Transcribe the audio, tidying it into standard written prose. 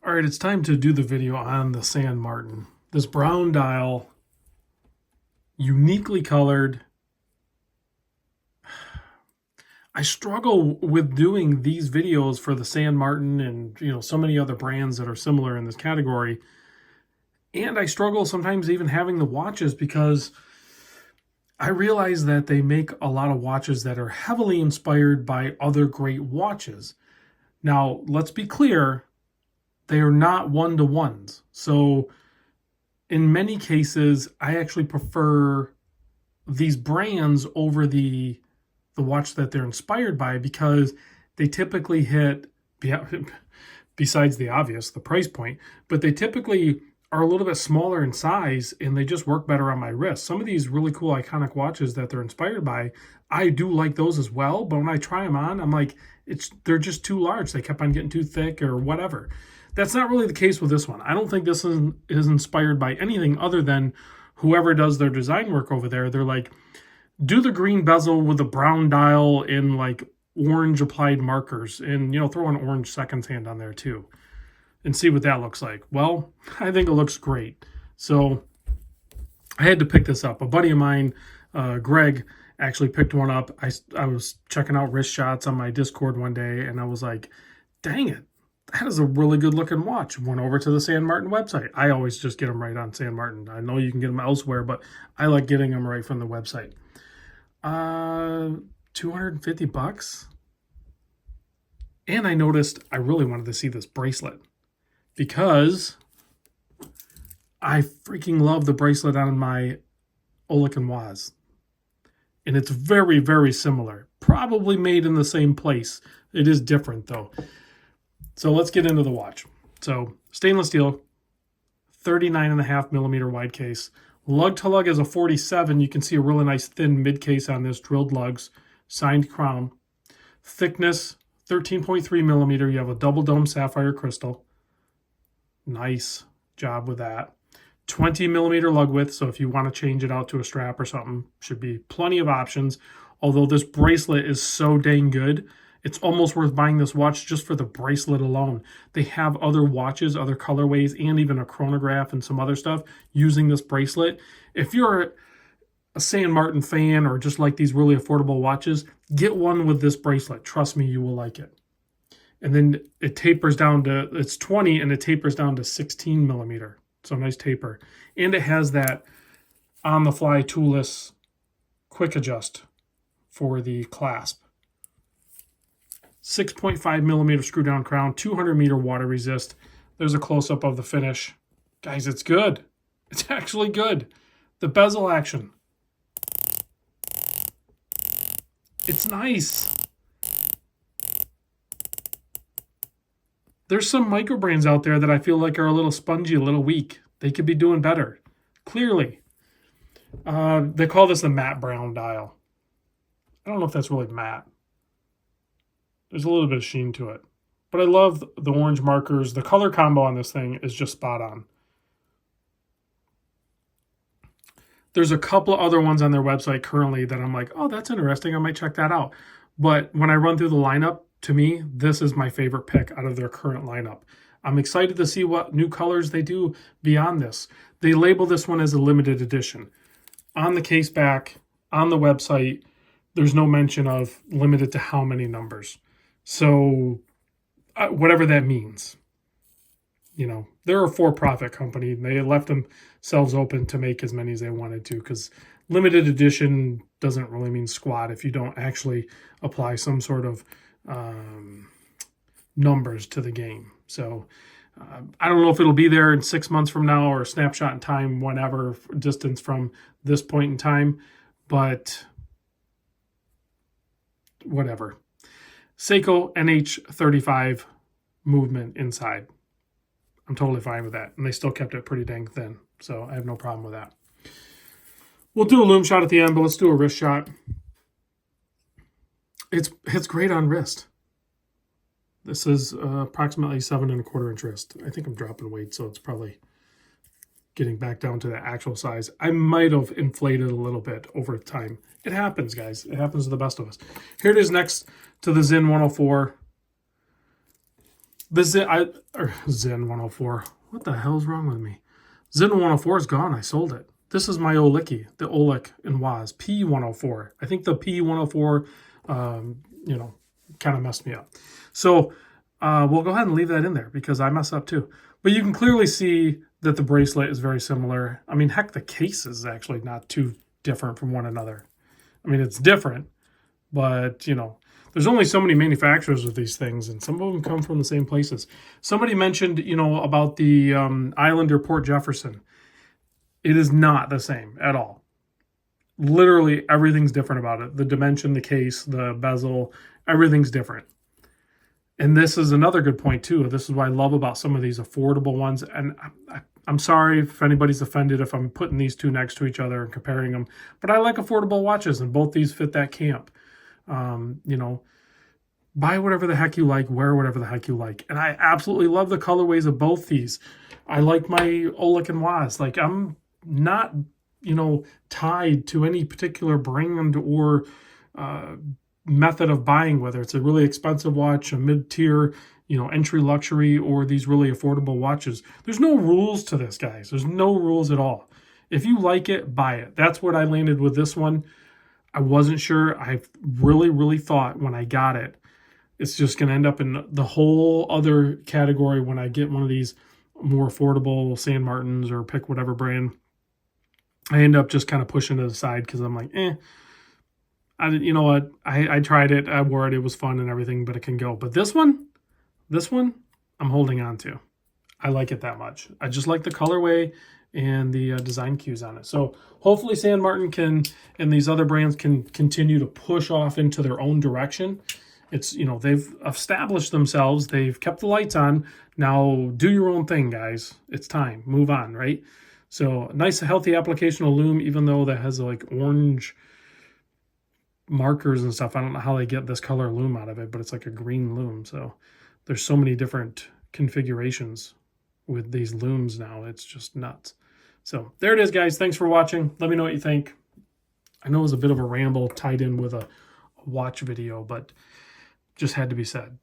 All right, it's time to do the video on the San Martin. This brown dial, uniquely colored. I struggle with doing these videos for the San Martin and so many other brands that are similar in this category. And I struggle sometimes even having the watches because I realize that they make a lot of watches that are heavily inspired by other great watches. Now, let's be clear, they are not one-to-ones. So in many cases, I actually prefer these brands over the watch that they're inspired by because they typically hit, besides the obvious, the price point, but they typically are a little bit smaller in size and they just work better on my wrist. Some of these really cool iconic watches that they're inspired by, I do like those as well, but when I try them on, I'm like, they're just too large. They kept on getting too thick or whatever. That's not really the case with this one. I don't think this is inspired by anything other than whoever does their design work over there. They're like, do the green bezel with the brown dial in like orange applied markers and, throw an orange seconds hand on there too and see what that looks like. Well, I think it looks great. So I had to pick this up. A buddy of mine, Greg, actually picked one up. I was checking out wrist shots on my Discord one day and I was like, dang it, that is a really good looking watch. Went over to the San Martin website. I always just get them right on San Martin. I know you can get them elsewhere, but I like getting them right from the website. $250. And I noticed I really wanted to see this bracelet because I freaking love the bracelet on my Oleg and Waz. And it's very, very similar. Probably made in the same place. It is different though. So let's get into the watch. So stainless steel, 39.5 millimeter wide case. Lug to lug is a 47. You can see a really nice thin mid case on this, drilled lugs, signed crown. Thickness, 13.3 millimeter. You have a double dome sapphire crystal. Nice job with that. 20 millimeter lug width, so if you want to change it out to a strap or something, should be plenty of options. Although this bracelet is so dang good, it's almost worth buying this watch just for the bracelet alone. They have other watches, other colorways, and even a chronograph and some other stuff using this bracelet. If you're a San Martin fan or just like these really affordable watches, get one with this bracelet. Trust me, you will like it. And then it tapers down to, it's 20 and it tapers down to 16 millimeter. So nice taper. And it has that on-the-fly toolless quick adjust for the clasp. 6.5 millimeter screw down crown, 200 meter water resist. There's a close-up of the finish. Guys, it's good. It's actually good. The bezel action. It's nice. There's some micro brands out there that I feel like are a little spongy, a little weak. They could be doing better. Clearly. They call this the matte brown dial. I don't know if that's really matte. There's a little bit of sheen to it. But I love the orange markers. The color combo on this thing is just spot on. There's a couple of other ones on their website currently that I'm like, oh, that's interesting. I might check that out. But when I run through the lineup, to me, this is my favorite pick out of their current lineup. I'm excited to see what new colors they do beyond this. They label this one as a limited edition. On the case back, on the website, there's no mention of limited to how many numbers. So whatever that means, they're a for-profit company. They left themselves open to make as many as they wanted to because limited edition doesn't really mean squat if you don't actually apply some sort of numbers to the game. So I don't know if it'll be there in 6 months from now or a snapshot in time, whatever distance from this point in time, but whatever. Seiko NH35 movement inside. I'm totally fine with that. And they still kept it pretty dang thin. So I have no problem with that. We'll do a lume shot at the end, but let's do a wrist shot. It's great on wrist. This is approximately 7¼ inch wrist. I think I'm dropping weight, so it's probably getting back down to the actual size. I might have inflated a little bit over time. It happens, guys. It happens to the best of us. Here it is next to the Zen 104. The Zen 104. What the hell's wrong with me? Zen 104 is gone. I sold it. This is my Olicki, the Olik and Waz P104. I think the P104, kind of messed me up. So we'll go ahead and leave that in there because I mess up too. But you can clearly see that the bracelet is very similar. I mean, heck, the case is actually not too different from one another. I mean, it's different, but, there's only so many manufacturers of these things, and some of them come from the same places. Somebody mentioned, about the Islander Port Jefferson. It is not the same at all. Literally everything's different about it. The dimension, the case, the bezel, everything's different. And this is another good point, too. This is what I love about some of these affordable ones. And I'm sorry if anybody's offended if I'm putting these two next to each other and comparing them. But I like affordable watches, and both these fit that camp. Buy whatever the heck you like, wear whatever the heck you like. And I absolutely love the colorways of both these. I like my Olik and Waz. Like, I'm not, tied to any particular brand or method of buying, whether it's a really expensive watch, a mid-tier, entry luxury, or these really affordable watches. There's no rules to this, guys. There's no rules at all. If you like it, buy it. That's what I landed with this one. I wasn't sure. I really, really thought when I got it, it's just going to end up in the whole other category when I get one of these more affordable San Martins or pick whatever brand. I end up just kind of pushing it aside because I'm like, you know what? I tried it. I wore it. It was fun and everything, but it can go. But this one, I'm holding on to. I like it that much. I just like the colorway and the design cues on it. So hopefully San Martin and these other brands can continue to push off into their own direction. It's, they've established themselves. They've kept the lights on. Now do your own thing, guys. It's time. Move on, right? So nice, healthy application of lume, even though that has like orange markers and stuff. I don't know how they get this color lume out of it, but it's like a green lume. So there's so many different configurations with these looms now. It's just nuts. So there it is, guys. Thanks for watching. Let me know what you think. I know it was a bit of a ramble tied in with a watch video, but just had to be said.